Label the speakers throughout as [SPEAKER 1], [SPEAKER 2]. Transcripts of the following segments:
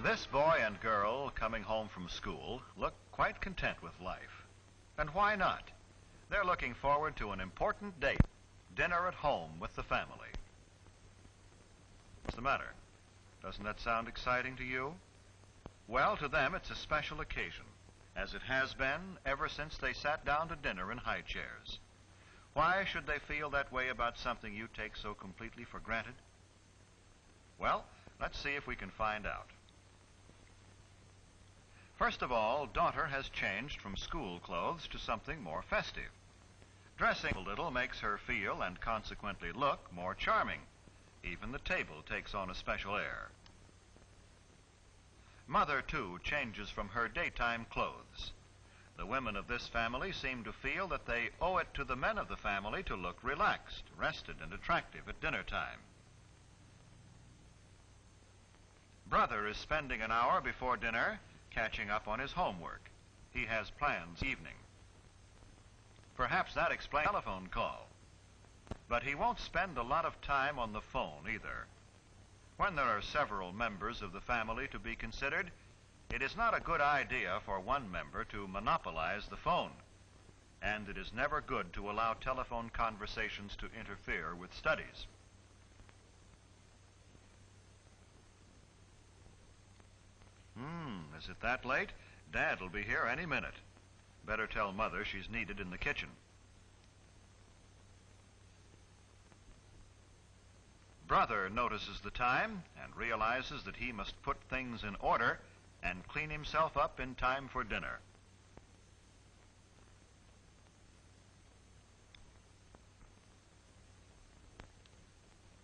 [SPEAKER 1] This boy and girl coming home from school look quite content with life. And why not? They're looking forward to an important date, dinner at home with the family. What's the matter? Doesn't that sound exciting to you? Well, to them it's a special occasion, as it has been ever since they sat down to dinner in high chairs. Why should they feel that way about something you take so completely for granted? Well, let's see if we can find out. First of all, daughter has changed from school clothes to something more festive. Dressing a little makes her feel and consequently look more charming. Even the table takes on a special air. Mother, too, changes from her daytime clothes. The women of this family seem to feel that they owe it to the men of the family to look relaxed, rested, and attractive at dinner time. Brother is spending an hour before dinner catching up on his homework. He has plans this evening. Perhaps that explains the telephone call. But he won't spend a lot of time on the phone either. When there are several members of the family to be considered, it is not a good idea for one member to monopolize the phone. And it is never good to allow telephone conversations to interfere with studies. Is it that late? Dad'll be here any minute. Better tell Mother she's needed in the kitchen. Brother notices the time and realizes that he must put things in order and clean himself up in time for dinner.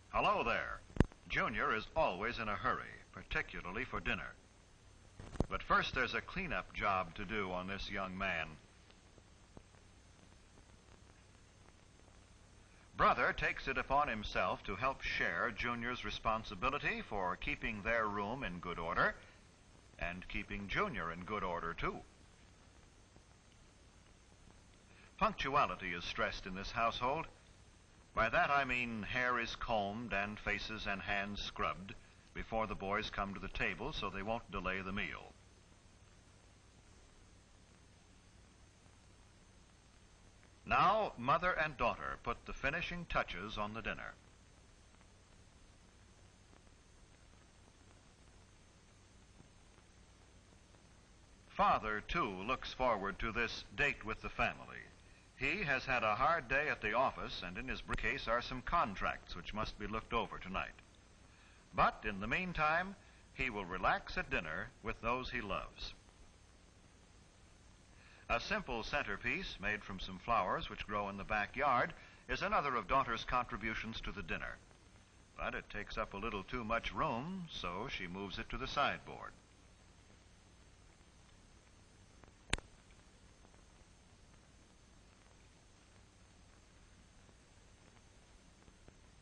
[SPEAKER 1] Hello there. Junior is always in a hurry, particularly for dinner. But first there's a cleanup job to do on this young man. Brother takes it upon himself to help share Junior's responsibility for keeping their room in good order and keeping Junior in good order, too. Punctuality is stressed in this household. By that I mean hair is combed and faces and hands scrubbed before the boys come to the table so they won't delay the meal. Now, mother and daughter put the finishing touches on the dinner. Father, too, looks forward to this date with the family. He has had a hard day at the office, and in his briefcase are some contracts which must be looked over tonight. But in the meantime, he will relax at dinner with those he loves. A simple centerpiece made from some flowers which grow in the backyard is another of daughter's contributions to the dinner. But it takes up a little too much room, so she moves it to the sideboard.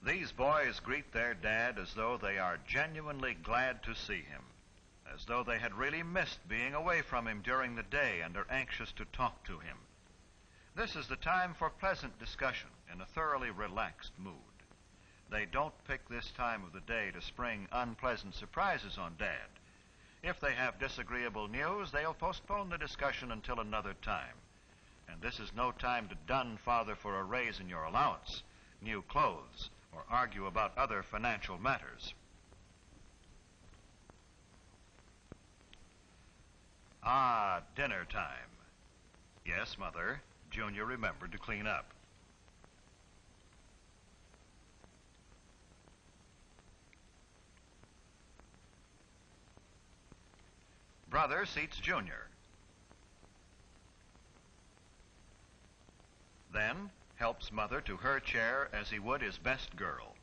[SPEAKER 1] These boys greet their dad as though they are genuinely glad to see him, as though they had really missed being away from him during the day and are anxious to talk to him. This is the time for pleasant discussion in a thoroughly relaxed mood. They don't pick this time of the day to spring unpleasant surprises on Dad. If they have disagreeable news, they'll postpone the discussion until another time. And this is no time to dun Father for a raise in your allowance, new clothes, or argue about other financial matters. Ah, dinner time. Yes, Mother, Junior remembered to clean up. Brother seats Junior. Then helps Mother to her chair as he would his best girl.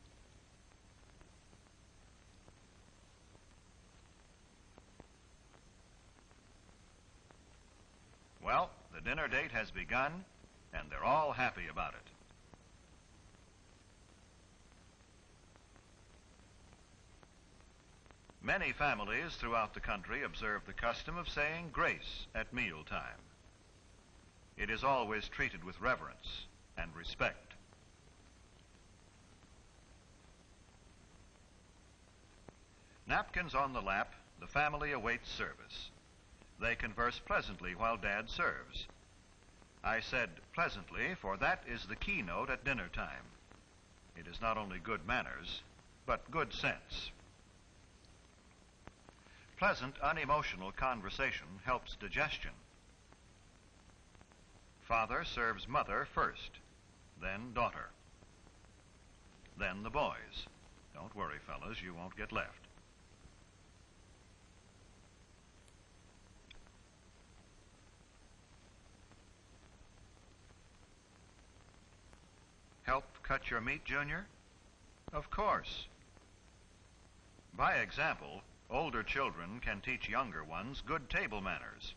[SPEAKER 1] Well, the dinner date has begun, and they're all happy about it. Many families throughout the country observe the custom of saying grace at mealtime. It is always treated with reverence and respect. Napkins on the lap The family awaits service. They converse pleasantly while Dad serves. I said pleasantly, for that is the keynote at dinner time. It is not only good manners, but good sense. Pleasant, unemotional conversation helps digestion. Father serves mother first, then daughter, then the boys. Don't worry, fellas, you won't get left. Help cut your meat, Junior? Of course. By example, older children can teach younger ones good table manners.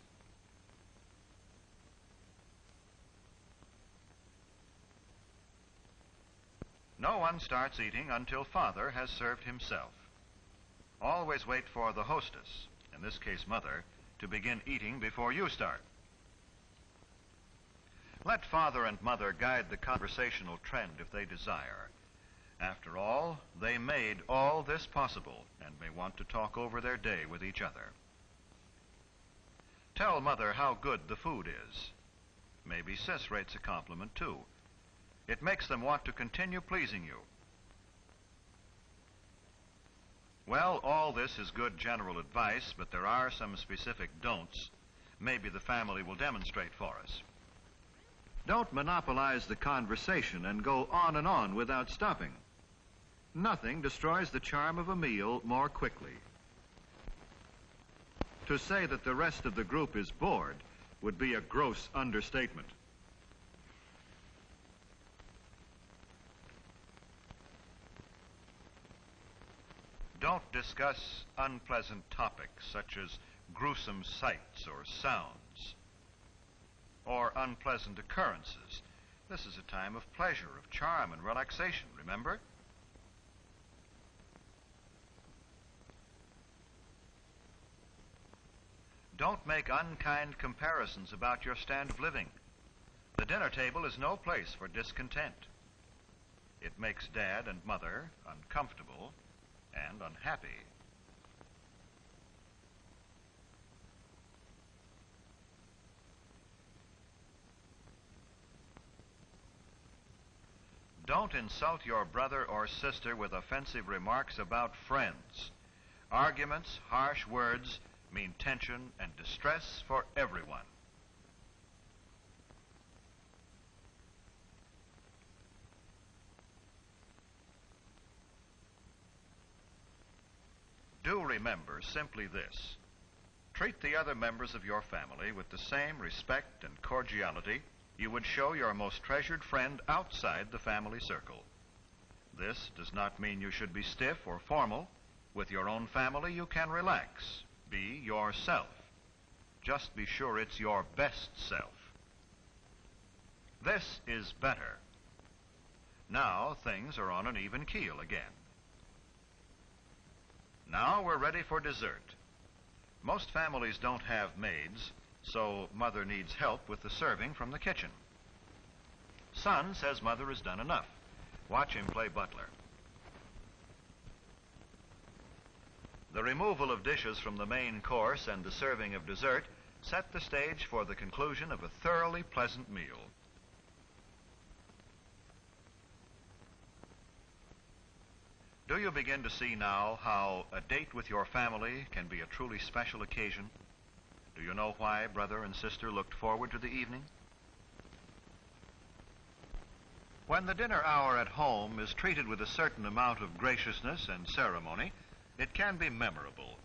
[SPEAKER 1] No one starts eating until Father has served himself. Always wait for the hostess, in this case Mother, to begin eating before you start. Let Father and Mother guide the conversational trend if they desire. After all, they made all this possible and may want to talk over their day with each other. Tell Mother how good the food is. Maybe Sis rates a compliment too. It makes them want to continue pleasing you. Well, all this is good general advice, but there are some specific don'ts. Maybe the family will demonstrate for us. Don't monopolize the conversation and go on and on without stopping. Nothing destroys the charm of a meal more quickly. To say that the rest of the group is bored would be a gross understatement. Don't discuss unpleasant topics such as gruesome sights or sounds, or unpleasant occurrences. This is a time of pleasure, of charm and relaxation, remember? Don't make unkind comparisons about your stand of living. The dinner table is no place for discontent. It makes Dad and Mother uncomfortable and unhappy. Don't insult your brother or sister with offensive remarks about friends. Arguments, harsh words mean tension and distress for everyone. Do remember simply this. Treat the other members of your family with the same respect and cordiality you would show your most treasured friend outside the family circle. This does not mean you should be stiff or formal. With your own family, you can relax. Be yourself. Just be sure it's your best self. This is better. Now things are on an even keel again. Now we're ready for dessert. Most families don't have maids, so Mother needs help with the serving from the kitchen. Son says Mother has done enough. Watch him play butler. The removal of dishes from the main course and the serving of dessert set the stage for the conclusion of a thoroughly pleasant meal. Do you begin to see now how a date with your family can be a truly special occasion? Do you know why brother and sister looked forward to the evening? When the dinner hour at home is treated with a certain amount of graciousness and ceremony, it can be memorable.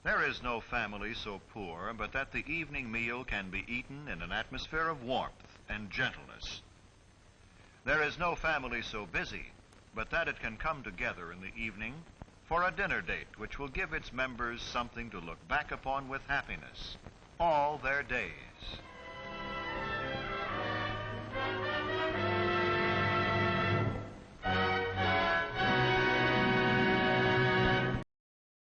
[SPEAKER 1] There is no family so poor but that the evening meal can be eaten in an atmosphere of warmth and gentleness. There is no family so busy but that it can come together in the evening for a dinner date which will give its members something to look back upon with happiness all their days.